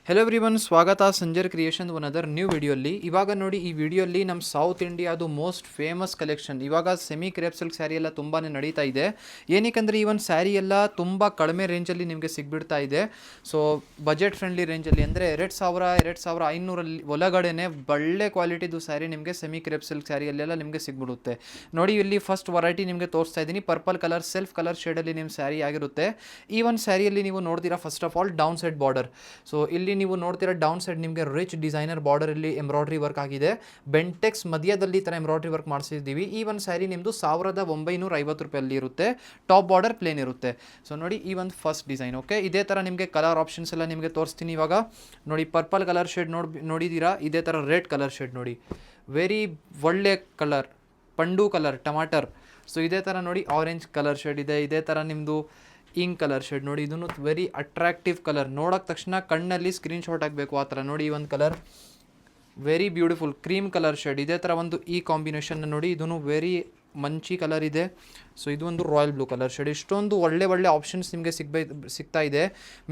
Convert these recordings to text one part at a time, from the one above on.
Hello everyone, ಸ್ವಾಗತ Sanjar creation one new ವಿಡಿಯೋಲಿ. ಇವಾಗ ನೋಡಿ, ಈ ವಿಡಿಯೋಲಿ ನಮ್ಮ ಸೌತ್ ಇಂಡಿಯಾದು ಮೋಸ್ಟ್ ಫೇಮಸ್ ಕಲೆಕ್ಷನ್. ಇವಾಗ ಸೆಮಿ ಕ್ರೇಪ್ ಸಿಲ್ಕ್ ಸ್ಯಾರಿ ಎಲ್ಲ ತುಂಬಾ ನಡೀತಾ ಇದೆ. ಏನಕ್ಕೆ ಈ ಒಂದು ಸ್ಯಾರಿ ಎಲ್ಲ ತುಂಬ ಕಡಿಮೆ ರೇಂಜಲ್ಲಿ ನಿಮಗೆ ಸಿಗ್ಬಿಡ್ತಾ ಇದೆ. ಸೊ ಬಜೆಟ್ ಫ್ರೆಂಡ್ಲಿ ರೇಂಜಲ್ಲಿ ಅಂದರೆ 2,000-2,500 ಒಳಗಡೆನೆ ಒಳ್ಳೆ ಕ್ವಾಲಿಟಿದು ಸ್ಯಾರಿ ನಿಮಗೆ ಸೆಮಿ ಕ್ರೇಪ್ ಸಿಲ್ಕ್ ಸ್ಯಾರಿಯಲ್ಲೆಲ್ಲ ನಿಮಗೆ ಸಿಗ್ಬಿಡುತ್ತೆ. ನೋಡಿ, ಇಲ್ಲಿ ಫಸ್ಟ್ ವೆರೈಟಿ ನಿಮಗೆ ತೋರಿಸ್ತಾ ಇದ್ದೀನಿ. ಪರ್ಪಲ್ ಕಲರ್ ಸೆಲ್ಫ್ ಕಲರ್ ಶೇಡಲ್ಲಿ ನಿಮ್ಮ ಸ್ಯಾರಿ ಆಗಿರುತ್ತೆ. ಈ ಒಂದು ಸ್ಯಾರಿಯಲ್ಲಿ ನೀವು ನೋಡ್ತೀರಾ, first of all down side border. So ಇಲ್ಲಿ ನೀವು ನೋಡ್ತೀರಾ ಡೌನ್ ಸೈಡ್ ನಿಮಗೆ ರಿಚ್ ಡಿಸೈನರ್ ಬಾರ್ಡರ್ ಇಲ್ಲಿ ಎಂಬ್ರಾಯ್ಡ್ರಿ ವರ್ಕ್ ಆಗಿದೆ. ಬೆಂಟೆಕ್ಸ್ ಮಧ್ಯದಲ್ಲಿ ಈ ಥರ ಎಂಬ್ರಾಯ್ಡ್ರಿ ವರ್ಕ್ ಮಾಡಿಸಿದ್ದೀವಿ. ಈ ಒಂದು ಸ್ಯಾರಿ ನಿಮ್ಮದು 1,950 ರೂಪಾಯಲ್ಲಿ ಇರುತ್ತೆ. ಟಾಪ್ ಬಾರ್ಡರ್ ಪ್ಲೇನ್ ಇರುತ್ತೆ. ಸೊ ನೋಡಿ, ಈ ಒಂದು ಫಸ್ಟ್ ಡಿಸೈನ್. ಓಕೆ, ಇದೇ ಥರ ನಿಮಗೆ ಕಲರ್ ಆಪ್ಷನ್ಸ್ ಎಲ್ಲ ನಿಮಗೆ ತೋರಿಸ್ತೀನಿ. ಇವಾಗ ನೋಡಿ, ಪರ್ಪಲ್ ಕಲರ್ ಶೇಡ್ ನೋಡಿದ್ದೀರಾ. ಇದೇ ಥರ ರೆಡ್ ಕಲರ್ ಶೇಡ್ ನೋಡಿ, ವೆರಿ ಒಳ್ಳೆ ಕಲರ್, ಪಂಡು ಕಲರ್, ಟಮಾಟರ್. ಸೊ ಇದೇ ಥರ ನೋಡಿ, ಆರೆಂಜ್ ಕಲರ್ ಶೇಡ್ ಇದೆ. ಇದೇ ಥರ ನಿಮ್ಮದು ಇಂಕ್ ಕಲರ್ ಶೇಡ್ ನೋಡಿ, ಇದನ್ನು ವೆರಿ ಅಟ್ರಾಕ್ಟಿವ್ ಕಲರ್. ನೋಡೋಕೆ ತಕ್ಷಣ ಕಣ್ಣಲ್ಲಿ ಸ್ಕ್ರೀನ್ಶಾಟ್ ಆಗಬೇಕು ಆ ಥರ. ನೋಡಿ, ಈ ಒಂದು colour very beautiful cream colour shade. ಇದೇ ಥರ ಒಂದು ಈ ಕಾಂಬಿನೇಷನ್ ನೋಡಿ, ಇದನ್ನು ವೆರಿ ಮಂಚಿ ಕಲರ್ ಇದೆ. ಸೊ ಇದು ಒಂದು ರಾಯಲ್ ಬ್ಲೂ ಕಲರ್ ಶೇಡ್. ಇಷ್ಟೊಂದು ಒಳ್ಳೆ ಆಪ್ಷನ್ಸ್ ನಿಮಗೆ ಸಿಗ್ತಾ ಇದೆ.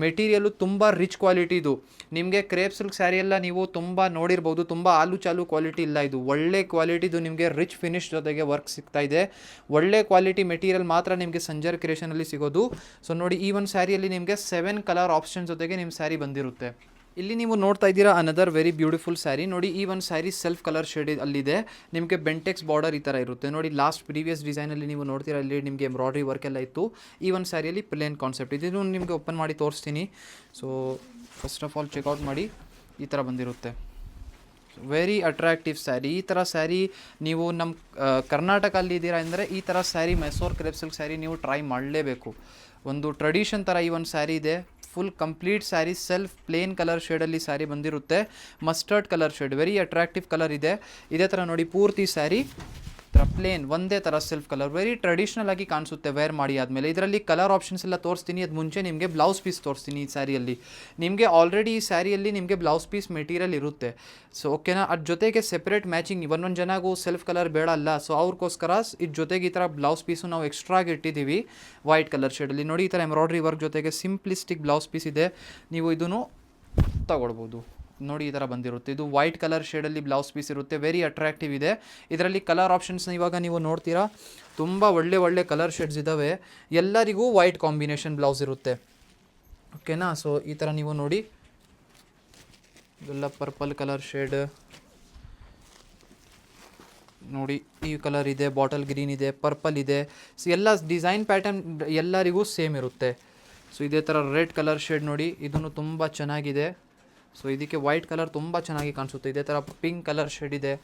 ಮೆಟೀರಿಯಲ್ಲು ತುಂಬ ರಿಚ್ ಕ್ವಾಲಿಟಿ. ಇದು ನಿಮಗೆ ಕ್ರೇಪ್ ಸಿಲ್ಕ್ ಸ್ಯಾರಿ ಎಲ್ಲ ನೀವು ತುಂಬ ನೋಡಿರ್ಬೋದು, ತುಂಬ ಆಲು ಚಾಲು ಕ್ವಾಲಿಟಿ ಇಲ್ಲ. ಇದು ಒಳ್ಳೆ ಕ್ವಾಲಿಟಿದು ನಿಮಗೆ ರಿಚ್ ಫಿನಿಶ್ ಜೊತೆಗೆ ವರ್ಕ್ ಸಿಗ್ತಾ ಇದೆ. ಒಳ್ಳೆ ಕ್ವಾಲಿಟಿ ಮೆಟೀರಿಯಲ್ ಮಾತ್ರ ನಿಮಗೆ ಸಂಜರ್ ಕ್ರಿಯೇಷನಲ್ಲಿ ಸಿಗೋದು. ಸೊ ನೋಡಿ, ಈ ಒಂದು ಸ್ಯಾರಿಯಲ್ಲಿ ನಿಮಗೆ 7 ಕಲರ್ ಆಪ್ಷನ್ ಜೊತೆಗೆ ನಿಮ್ಮ ಸ್ಯಾರಿ ಬಂದಿರುತ್ತೆ. ಇಲ್ಲಿ ನೀವು ನೋಡ್ತಾ ಇದ್ದೀರಾ ಅನದರ್ ವೆರಿ ಬ್ಯೂಟಿಫುಲ್ ಸ್ಯಾರಿ. ನೋಡಿ, ಈ ಒಂದು ಸ್ಯಾರಿ ಸೆಲ್ಫ್ ಕಲರ್ ಶೇಡ್ ಅಲ್ಲಿದೆ. ನಿಮಗೆ ಬೆಂಟೆಕ್ಸ್ ಬಾರ್ಡರ್ ಈ ಥರ ಇರುತ್ತೆ. ನೋಡಿ, ಲಾಸ್ಟ್ ಪ್ರೀವಿಯಸ್ ಡಿಸೈನಲ್ಲಿ ನೀವು ನೋಡ್ತೀರಾ, ಇಲ್ಲಿ ನಿಮಗೆ ಎಂಬ್ರಾಯ್ಡ್ರಿ ವರ್ಕ್ ಎಲ್ಲ ಇತ್ತು. ಈ ಒಂದು ಸ್ಯಾರಿಯಲ್ಲಿ ಪ್ಲೇನ್ ಕಾನ್ಸೆಪ್ಟ್. ಇದನ್ನು ನಿಮಗೆ ಓಪನ್ ಮಾಡಿ ತೋರಿಸ್ತೀನಿ. So first of all check out ಮಾಡಿ, ಈ ಥರ ಬಂದಿರುತ್ತೆ. Very attractive sari. ಈ ಥರ ಸ್ಯಾರಿ ನೀವು ನಮ್ಮ ಕರ್ನಾಟಕಲ್ಲಿ ಇದ್ದೀರಾ ಅಂದರೆ ಈ ಥರ ಸ್ಯಾರಿ, ಮೈಸೂರು ಕ್ರೇಪ್ ಸಿಲ್ಕ್ ಸ್ಯಾರಿ ನೀವು ಟ್ರೈ ಮಾಡಲೇಬೇಕು. ಒಂದು ಟ್ರೆಡಿಷನ್ ಥರ ಈ ಒಂದು ಸ್ಯಾರಿ ಇದೆ. Full complete sari self plain colour ಶೇಡಲ್ಲಿ ಸ್ಯಾರಿ ಬಂದಿರುತ್ತೆ. Mustard colour shade, very attractive colour ಇದೆ. ಇದೇ ಥರ ನೋಡಿ, ಪೂರ್ತಿ ಸ್ಯಾರಿ ಥರ ಪ್ಲೇನ್ ಒಂದೇ ಥರ ಸೆಲ್ಫ್ ಕಲರ್, ವೆರಿ ಟ್ರೆಡಿಷ್ನಲ್ ಆಗಿ ಕಾಣಿಸುತ್ತೆ ವೇರ್ ಮಾಡಿ ಆದಮೇಲೆ. ಇದರಲ್ಲಿ ಕಲರ್ ಆಪ್ಷನ್ಸ್ ಎಲ್ಲ ತೋರಿಸ್ತೀನಿ. ಅದು ಮುಂಚೆ ನಿಮಗೆ ಬ್ಲೌಸ್ ಪೀಸ್ ತೋರಿಸ್ತೀನಿ. ಈ ಸ್ಯಾರಿಯಲ್ಲಿ ನಿಮಗೆ ಆಲ್ರೆಡಿ ಈ ಸ್ಯಾರಿಯಲ್ಲಿ ನಿಮಗೆ ಬ್ಲೌಸ್ ಪೀಸ್ ಮೆಟೀರಿಯಲ್ ಇರುತ್ತೆ. ಸೊ ಓಕೆನಾ, ಅದ್ರ ಜೊತೆಗೆ ಸೆಪ್ರೇಟ್ ಮ್ಯಾಚಿಂಗ್ ಒಂದೊಂದು ಜನಗೂ ಸೆಲ್ಫ್ ಕಲರ್ ಬೇಡ ಅಲ್ಲ. ಸೊ ಅವ್ರಿಗೋಸ್ಕರ ಇದ್ರ ಜೊತೆಗೆ ಈ ಥರ ಬ್ಲೌಸ್ ಪೀಸು ನಾವು ಎಕ್ಸ್ಟ್ರಾಗಿ ಇಟ್ಟಿದ್ದೀವಿ ವೈಟ್ ಕಲರ್ ಶೇಡಲ್ಲಿ. ನೋಡಿ, ಈ ಥರ ಎಂಬ್ರಾಯ್ಡ್ರಿ ವರ್ಕ್ ಜೊತೆಗೆ ಸಿಂಪ್ಲಿಸ್ಟಿಕ್ ಬ್ಲೌಸ್ ಪೀಸ್ ಇದೆ. ನೀವು ಇದನ್ನು ತಗೊಳ್ಬೋದು. ನೋಡಿ, ಈ ಥರ ಬಂದಿರುತ್ತೆ. ಇದು ವೈಟ್ ಕಲರ್ ಶೇಡಲ್ಲಿ ಬ್ಲೌಸ್ ಪೀಸ್ ಇರುತ್ತೆ. ವೆರಿ ಅಟ್ರಾಕ್ಟಿವ್ ಇದೆ. ಇದರಲ್ಲಿ ಕಲರ್ ಆಪ್ಷನ್ಸ್ನ ಇವಾಗ ನೀವು ನೋಡ್ತೀರಾ, ತುಂಬ ಒಳ್ಳೆ ಕಲರ್ ಶೇಡ್ಸ್ ಇದ್ದಾವೆ. ಎಲ್ಲರಿಗೂ ವೈಟ್ ಕಾಂಬಿನೇಷನ್ ಬ್ಲೌಸ್ ಇರುತ್ತೆ. ಓಕೆನಾ. ಸೊ ಈ ಥರ ನೀವು ನೋಡಿ, ಇದೆಲ್ಲ ಪರ್ಪಲ್ ಕಲರ್ ಶೇಡ್ ನೋಡಿ, ಈ ಕಲರ್ ಇದೆ, ಬಾಟಲ್ ಗ್ರೀನ್ ಇದೆ, ಪರ್ಪಲ್ ಇದೆ. ಸೊ ಎಲ್ಲ ಡಿಸೈನ್ ಪ್ಯಾಟರ್ನ್ ಎಲ್ಲರಿಗೂ ಸೇಮ್ ಇರುತ್ತೆ. ಸೊ ಇದೇ ಥರ ರೆಡ್ ಕಲರ್ ಶೇಡ್ ನೋಡಿ, ಇದನ್ನು ತುಂಬ ಚೆನ್ನಾಗಿದೆ. ಸೊ ಇದಕ್ಕೆ ವೈಟ್ ಕಲರ್ ತುಂಬ ಚೆನ್ನಾಗಿ ಕಾಣಿಸುತ್ತೆ. ಇದೇ ಥರ ಪಿಂಕ್ ಕಲರ್ ಶೇಡ್ ಇದೆ.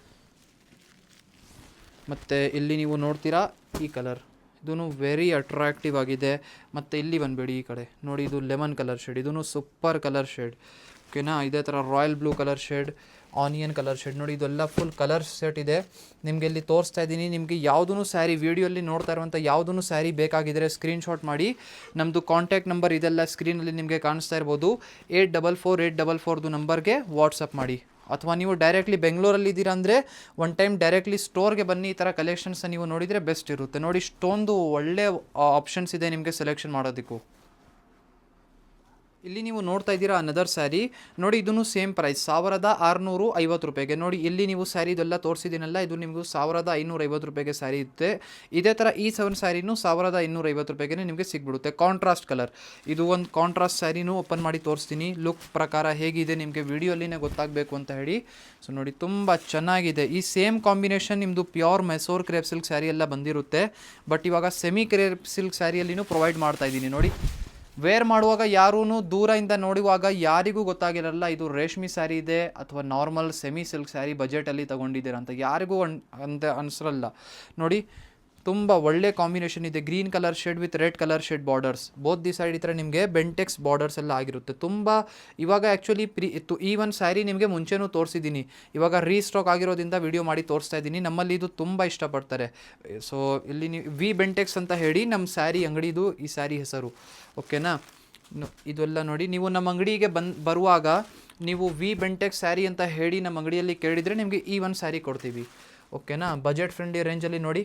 ಮತ್ತು ಇಲ್ಲಿ ನೀವು ನೋಡ್ತೀರಾ ಈ ಕಲರ್, ಇದೂ ವೆರಿ ಅಟ್ರಾಕ್ಟಿವ್ ಆಗಿದೆ. ಮತ್ತು ಇಲ್ಲಿ ಬಂದುಬೇಡಿ, ಈ ಕಡೆ ನೋಡಿ, ಇದು ಲೆಮನ್ ಕಲರ್ ಶೇಡ್, ಇದೂ ಸೂಪರ್ ಕಲರ್ ಶೇಡ್. ಓಕೆನಾ. ಇದೇ ಥರ royal blue colour shade, onion colour shade ನೋಡಿ, ಇದೆಲ್ಲ ಫುಲ್ ಕಲರ್ ಸೆಟ್ ಇದೆ. ನಿಮಗೆ ಇಲ್ಲಿ ತೋರಿಸ್ತಾ ಇದ್ದೀನಿ. ನಿಮಗೆ ಯಾವುದೂ ಸ್ಯಾರಿ ವಿಡಿಯೋಲ್ಲಿ ನೋಡ್ತಾ ಇರುವಂಥ ಯಾವುದೂ ಸ್ಯಾರಿ ಬೇಕಾಗಿದ್ದರೆ ಸ್ಕ್ರೀನ್ಶಾಟ್ ಮಾಡಿ. ನಮ್ಮದು ಕಾಂಟ್ಯಾಕ್ಟ್ ನಂಬರ್ ಇದೆಲ್ಲ ಸ್ಕ್ರೀನಲ್ಲಿ ನಿಮಗೆ ಕಾಣಿಸ್ತಾ ಇರ್ಬೋದು. 844844 ನಂಬರ್ಗೆ ವಾಟ್ಸಪ್ ಮಾಡಿ. ಅಥವಾ ನೀವು ಡೈರೆಕ್ಟ್ಲಿ ಬೆಂಗಳೂರಲ್ಲಿ ಇದ್ದೀರಾ ಅಂದರೆ ಒನ್ ಟೈಮ್ ಡೈರೆಕ್ಟ್ಲಿ ಸ್ಟೋರ್ಗೆ ಬನ್ನಿ. ಈ ಥರ ಕಲೆಕ್ಷನ್ಸ್ ನೀವು ನೋಡಿದರೆ ಬೆಸ್ಟ್ ಇರುತ್ತೆ. ನೋಡಿ, ಇಷ್ಟೊಂದು ಒಳ್ಳೆ ಆಪ್ಷನ್ಸ್ ಇದೆ ನಿಮಗೆ ಸೆಲೆಕ್ಷನ್ ಮಾಡೋದಕ್ಕೂ. ಇಲ್ಲಿ ನೀವು ನೋಡ್ತಾ ಇದ್ದೀರಾ ಅನದರ್ ಸ್ಯಾರಿ. ನೋಡಿ, ಇದೂ ಸೇಮ್ ಪ್ರೈಸ್ 1,650 ರೂಪಾಯಿಗೆ. ನೋಡಿ, ಇಲ್ಲಿ ನೀವು ಸ್ಯಾರಿ ಇದೆಲ್ಲ ತೋರಿಸಿದ್ದೀನಲ್ಲ, ಇದು ನಿಮಗೂ 1,550 ರೂಪಾಯಿಗೆ ಸ್ಯಾರಿ ಇರುತ್ತೆ. ಇದೇ ಥರ ಈ 7 ಸ್ಯಾರಿನೂ 1,250 ರೂಪಾಯಿಗೆ ನಿಮಗೆ ಸಿಗ್ಬಿಡುತ್ತೆ. ಕಾಂಟ್ರಾಸ್ಟ್ ಕಲರ್, ಇದು ಒಂದು ಕಾಂಟ್ರಾಸ್ಟ್ ಸ್ಯಾರಿನೂ ಓಪನ್ ಮಾಡಿ ತೋರಿಸ್ತೀನಿ. ಲುಕ್ ಪ್ರಕಾರ ಹೇಗಿದೆ ನಿಮಗೆ ವಿಡಿಯೋಲಿನೇ ಗೊತ್ತಾಗಬೇಕು ಅಂತ ಹೇಳಿ. ಸೊ ನೋಡಿ, ತುಂಬ ಚೆನ್ನಾಗಿದೆ. ಈ ಸೇಮ್ ಕಾಂಬಿನೇಷನ್ ನಿಮ್ಮದು pure Mysuru crepe silk sari ಎಲ್ಲ ಬಂದಿರುತ್ತೆ. ಬಟ್ ಇವಾಗ ಸೆಮಿ ಕ್ರೇಪ್ ಸಿಲ್ಕ್ ಸ್ಯಾರಿಯಲ್ಲಿನೂ ಪ್ರೊವೈಡ್ ಮಾಡ್ತಾ ಇದ್ದೀನಿ. ನೋಡಿ, ವೇರ್ ಮಾಡುವಾಗ ಯಾರೂ ದೂರದಿಂದ ನೋಡುವಾಗ ಯಾರಿಗೂ ಗೊತ್ತಾಗಿರಲ್ಲ ಇದು ರೇಷ್ಮೆ ಸ್ಯಾರಿ ಇದೆ ಅಥವಾ ನಾರ್ಮಲ್ ಸೆಮಿ ಸಿಲ್ಕ್ ಸ್ಯಾರಿ ಬಜೆಟಲ್ಲಿ ತೊಗೊಂಡಿದ್ದೀರ ಅಂತ ಯಾರಿಗೂ ಅಂತ ಅನಿಸಲ್ಲ. ನೋಡಿ, ತುಂಬ ಒಳ್ಳೆ ಕಾಂಬಿನೇಷನ್ ಇದೆ. Green colour shade with red colour shade borders, both the side ಈ ಥರ ನಿಮಗೆ ಬೆಂಟೆಕ್ಸ್ ಬಾರ್ಡರ್ಸ್ ಎಲ್ಲ ಆಗಿರುತ್ತೆ. ತುಂಬ ಇವಾಗ ಆ್ಯಕ್ಚುಲಿ ಈ ಒಂದು ಸ್ಯಾರಿ ನಿಮಗೆ ಮುಂಚೆನೂ ತೋರಿಸಿದ್ದೀನಿ. ಇವಾಗ ರೀಸ್ಟಾಕ್ ಆಗಿರೋದ್ರಿಂದ ವಿಡಿಯೋ ಮಾಡಿ ತೋರಿಸ್ತಾ ಇದ್ದೀನಿ. ನಮ್ಮಲ್ಲಿ ಇದು ತುಂಬ ಇಷ್ಟಪಡ್ತಾರೆ. ಸೊ ಇಲ್ಲಿ ನೀವು ವಿ ಬೆಂಟೆಕ್ಸ್ ಅಂತ ಹೇಳಿ ನಮ್ಮ ಸ್ಯಾರಿ ಅಂಗಡಿದು ಈ ಸ್ಯಾರಿ ಹೆಸರು. ಓಕೆನಾ. ಇದೆಲ್ಲ ನೋಡಿ, ನೀವು ನಮ್ಮ ಅಂಗಡಿಗೆ ಬರುವಾಗ ನೀವು ವಿ ಬೆಂಟೆಕ್ಸ್ ಸ್ಯಾರಿ ಅಂತ ಹೇಳಿ ನಮ್ಮ ಅಂಗಡಿಯಲ್ಲಿ ಕೇಳಿದರೆ ನಿಮಗೆ ಈ ಒಂದು ಸ್ಯಾರಿ ಕೊಡ್ತೀವಿ. ಓಕೆನಾ. ಬಜೆಟ್ ಫ್ರೆಂಡ್ಲಿ ರೇಂಜಲ್ಲಿ ನೋಡಿ,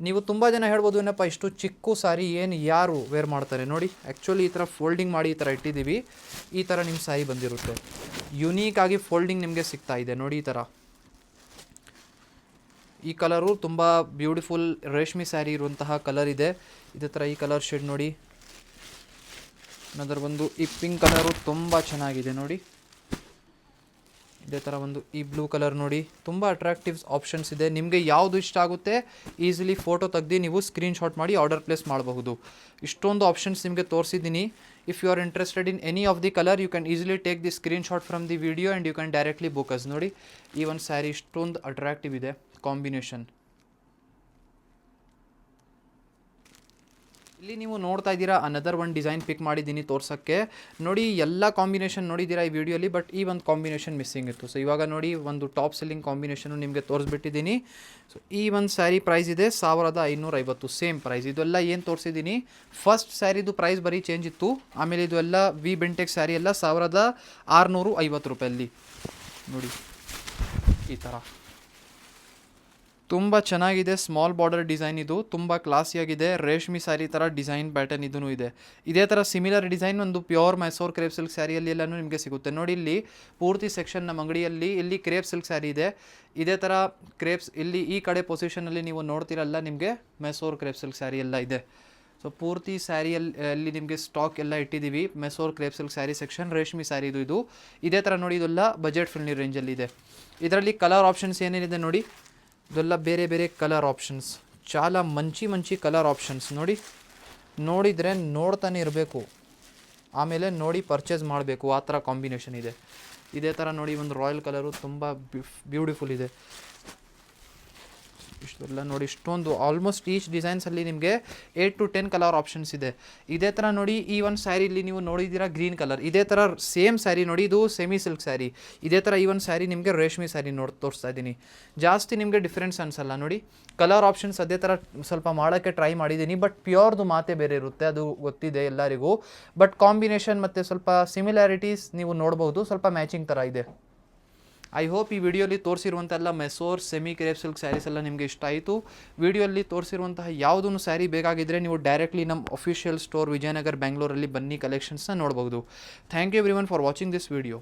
ನೀವು ತುಂಬ ಜನ ಹೇಳ್ಬೋದು ಏನಪ್ಪ ಇಷ್ಟು ಚಿಕ್ಕ ಸಾರಿ ಏನು ಯಾರು ವೇರ್ ಮಾಡ್ತಾರೆ ನೋಡಿ. ಆ್ಯಕ್ಚುಲಿ ಈ ಥರ ಫೋಲ್ಡಿಂಗ್ ಮಾಡಿ ಈ ಥರ ಇಟ್ಟಿದ್ದೀವಿ. ಈ ಥರ ನಿಮ್ಮ ಸಾರಿ ಬಂದಿರುತ್ತೆ. ಯುನೀಕಾಗಿ ಫೋಲ್ಡಿಂಗ್ ನಿಮಗೆ ಸಿಗ್ತಾ ಇದೆ ನೋಡಿ. ಈ ಥರ ಈ ಕಲರು ತುಂಬ ಬ್ಯೂಟಿಫುಲ್ ರೇಷ್ಮೆ ಸ್ಯಾರಿ ಇರುವಂತಹ ಕಲರ್ ಇದೆ. ಇದೇ ಥರ ಈ ಕಲರ್ ಶೇಡ್ ನೋಡಿ. ಅದರ ಒಂದು ಈ ಪಿಂಕ್ ಕಲರು ತುಂಬ ಚೆನ್ನಾಗಿದೆ ನೋಡಿ. ಇದೇ ಥರ ಒಂದು ಈ ಬ್ಲೂ ಕಲರ್ ನೋಡಿ. ತುಂಬ ಅಟ್ರಾಕ್ಟಿವ್ ಆಪ್ಷನ್ಸ್ ಇದೆ. ನಿಮಗೆ ಯಾವುದು ಇಷ್ಟ ಆಗುತ್ತೆ ಈಸಿಲಿ ಫೋಟೋ ತೆಗ್ದು ನೀವು ಸ್ಕ್ರೀನ್ಶಾಟ್ ಮಾಡಿ ಆರ್ಡರ್ ಪ್ಲೇಸ್ ಮಾಡಬಹುದು. ಇಷ್ಟೊಂದು ಆಪ್ಷನ್ಸ್ ನಿಮಗೆ ತೋರಿಸಿದ್ದೀನಿ. If you are interested in any of the colour you can easily take the screenshot from the video and you can directly book us. ನೋಡಿ ಈ ಒಂದು ಸ್ಯಾರಿ ಇಷ್ಟೊಂದು ಅಟ್ರಾಕ್ಟಿವ್ ಇದೆ ಕಾಂಬಿನೇಷನ್. ಇಲ್ಲಿ ನೀವು ನೋಡ್ತಾ ಇದ್ದೀರಾ ಅನದರ್ ಒಂದು ಡಿಸೈನ್ ಪಿಕ್ ಮಾಡಿದ್ದೀನಿ ತೋರ್ಸೋಕ್ಕೆ. ನೋಡಿ ಎಲ್ಲ ಕಾಂಬಿನೇಷನ್ ನೋಡಿದ್ದೀರಾ ಈ ವಿಡಿಯೋಲಿ, ಬಟ್ ಈ ಒಂದು ಕಾಂಬಿನೇಷನ್ ಮಿಸ್ಸಿಂಗ್ ಇತ್ತು. ಸೊ ಇವಾಗ ನೋಡಿ ಒಂದು ಟಾಪ್ ಸೆಲ್ಲಿಂಗ್ ಕಾಂಬಿನೇಷನು ನಿಮಗೆ ತೋರಿಸ್ಬಿಟ್ಟಿದ್ದೀನಿ. ಸೊ ಈ ಒಂದು ಸ್ಯಾರಿ ಪ್ರೈಸ್ ಇದೆ 1550, ಸೇಮ್ ಪ್ರೈಸ್. ಇದೆಲ್ಲ ಏನು ತೋರಿಸಿದ್ದೀನಿ ಫಸ್ಟ್ ಸ್ಯಾರಿದು ಪ್ರೈಸ್ ಬರೀ ಚೇಂಜ್ ಇತ್ತು. ಆಮೇಲೆ ಇದು ಎಲ್ಲ ವಿ ಬೆಂಟೆಕ್ ಸ್ಯಾರಿ ಎಲ್ಲ 1650 ರೂಪಾಯಲ್ಲಿ ನೋಡಿ. ಈ ಥರ ತುಂಬ ಚೆನ್ನಾಗಿದೆ. ಸ್ಮಾಲ್ ಬಾರ್ಡರ್ ಡಿಸೈನ್ ಇದು ತುಂಬ ಕ್ಲಾಸಿಯಾಗಿದೆ. ರೇಷ್ಮೆ ಸ್ಯಾರಿ ಥರ ಡಿಸೈನ್ ಪ್ಯಾಟರ್ನ್ ಇದೂ ಇದೆ. ಇದೇ ಥರ ಸಿಮಿಲರ್ ಡಿಸೈನ್ ಒಂದು ಪ್ಯೂರ್ ಮೈಸೂರು ಕ್ರೇಪ್ ಸಿಲ್ಕ್ ಸ್ಯಾರಿಯಲ್ಲಿ ಎಲ್ಲನೂ ನಿಮಗೆ ಸಿಗುತ್ತೆ ನೋಡಿ. ಇಲ್ಲಿ ಪೂರ್ತಿ ಸೆಕ್ಷನ್ ನಮ್ಮ ಅಂಗಡಿಯಲ್ಲಿ ಇಲ್ಲಿ ಕ್ರೇಪ್ ಸಿಲ್ಕ್ ಸ್ಯಾರಿ ಇದೆ. ಇದೇ ಥರ ಕ್ರೇಪ್ಸ್ ಇಲ್ಲಿ ಈ ಕಡೆ ಪೊಸಿಷನಲ್ಲಿ ನೀವು ನೋಡ್ತಿರಲ್ಲ ನಿಮಗೆ ಮೈಸೂರು ಕ್ರೇಪ್ ಸಿಲ್ಕ್ ಸ್ಯಾರಿ ಎಲ್ಲ ಇದೆ. ಸೊ ಪೂರ್ತಿ ಸ್ಯಾರಿಯಲ್ಲಿ ನಿಮಗೆ ಸ್ಟಾಕ್ ಎಲ್ಲ ಇಟ್ಟಿದ್ದೀವಿ. Mysuru crepe silk sari section ರೇಷ್ಮೆ ಸ್ಯಾರಿ ಇದು. ಇದೇ ಥರ ನೋಡಿ ಇದೆಲ್ಲ ಬಜೆಟ್ ಫ್ರೆಂಡ್ಲಿ ರೇಂಜಲ್ಲಿದೆ. ಇದರಲ್ಲಿ ಕಲರ್ ಆಪ್ಷನ್ಸ್ ಏನೇನಿದೆ ನೋಡಿ. ಇದೆಲ್ಲ ಬೇರೆ ಬೇರೆ ಕಲರ್ ಆಪ್ಷನ್ಸ್, చాలా ಮಂಚಿ ಕಲರ್ ಆಪ್ಷನ್ಸ್ ನೋಡಿ. ನೋಡಿದರೆ ನೋಡ್ತಾನೆ ಇರಬೇಕು, ಆಮೇಲೆ ನೋಡಿ ಪರ್ಚೇಸ್ ಮಾಡಬೇಕು, ಆ ಥರ ಕಾಂಬಿನೇಷನ್ ಇದೆ. ಇದೇ ಥರ ನೋಡಿ ಒಂದು ರಾಯಲ್ ಕಲರು ತುಂಬ ಬ್ಯೂಟಿಫುಲ್ ಇದೆ. ಇಷ್ಟೆಲ್ಲ ನೋಡಿ ಇಷ್ಟೊಂದು ಆಲ್ಮೋಸ್ಟ್ ಈಚ್ ಡಿಸೈನ್ಸಲ್ಲಿ ನಿಮಗೆ 8 to 10 ಕಲರ್ ಆಪ್ಷನ್ಸ್ ಇದೆ. ಇದೇ ಥರ ನೋಡಿ ಈ ಒಂದು ಸ್ಯಾರಿಲಿ ನೀವು ನೋಡಿದ್ದೀರಾ ಗ್ರೀನ್ ಕಲರ್. ಇದೇ ಥರ ಸೇಮ್ ಸ್ಯಾರಿ ನೋಡಿ, ಇದು ಸೆಮಿ ಸಿಲ್ಕ್ ಸ್ಯಾರಿ. ಇದೇ ಥರ ಈ ಒಂದು ಸ್ಯಾರಿ ನಿಮಗೆ ರೇಷ್ಮೆ ಸ್ಯಾರಿ ತೋರಿಸ್ತಾ ಇದ್ದೀನಿ. ಜಾಸ್ತಿ ನಿಮಗೆ ಡಿಫ್ರೆನ್ಸ್ ಅನಿಸಲ್ಲ ನೋಡಿ. ಕಲರ್ ಆಪ್ಷನ್ಸ್ ಅದೇ ಥರ ಸ್ವಲ್ಪ ಮಾಡೋಕ್ಕೆ ಟ್ರೈ ಮಾಡಿದ್ದೀನಿ, ಬಟ್ ಪ್ಯೂರ್ದು ಮಾತೇ ಬೇರೆ ಇರುತ್ತೆ, ಅದು ಗೊತ್ತಿದೆ ಎಲ್ಲರಿಗೂ. ಬಟ್ ಕಾಂಬಿನೇಷನ್ ಮತ್ತು ಸ್ವಲ್ಪ ಸಿಮಿಲಾರಿಟೀಸ್ ನೀವು ನೋಡ್ಬೋದು, ಸ್ವಲ್ಪ ಮ್ಯಾಚಿಂಗ್ ಥರ ಇದೆ. ಐ ಹೋಪ್ ಈ ವಿಡಿಯೋಲಿ ತೋರಿಸಿರುವಂತೆಲ್ಲ Mysore semi crepe silk sarees ಎಲ್ಲ ನಿಮಗೆ ಇಷ್ಟ ಆಯಿತು. ವಿಡಿಯೋಲಿ ತೋರಿಸಿರುವಂತಹ ಯಾವುದೂ ಸ್ಯಾರಿ ಬೇಕಾಗಿದ್ದರೆ ನೀವು ಡೈರೆಕ್ಟ್ಲಿ ನಮ್ಮ ಅಫಿಷಿಯಲ್ ಸ್ಟೋರ್ ವಿಜಯನಗರ್ ಬೆಂಗಳೂರಲ್ಲಿ ಬನ್ನಿ ಕಲೆಕ್ಷನ್ಸ್ನ ನೋಡ್ಬೋದು. Thank you everyone for watching this video.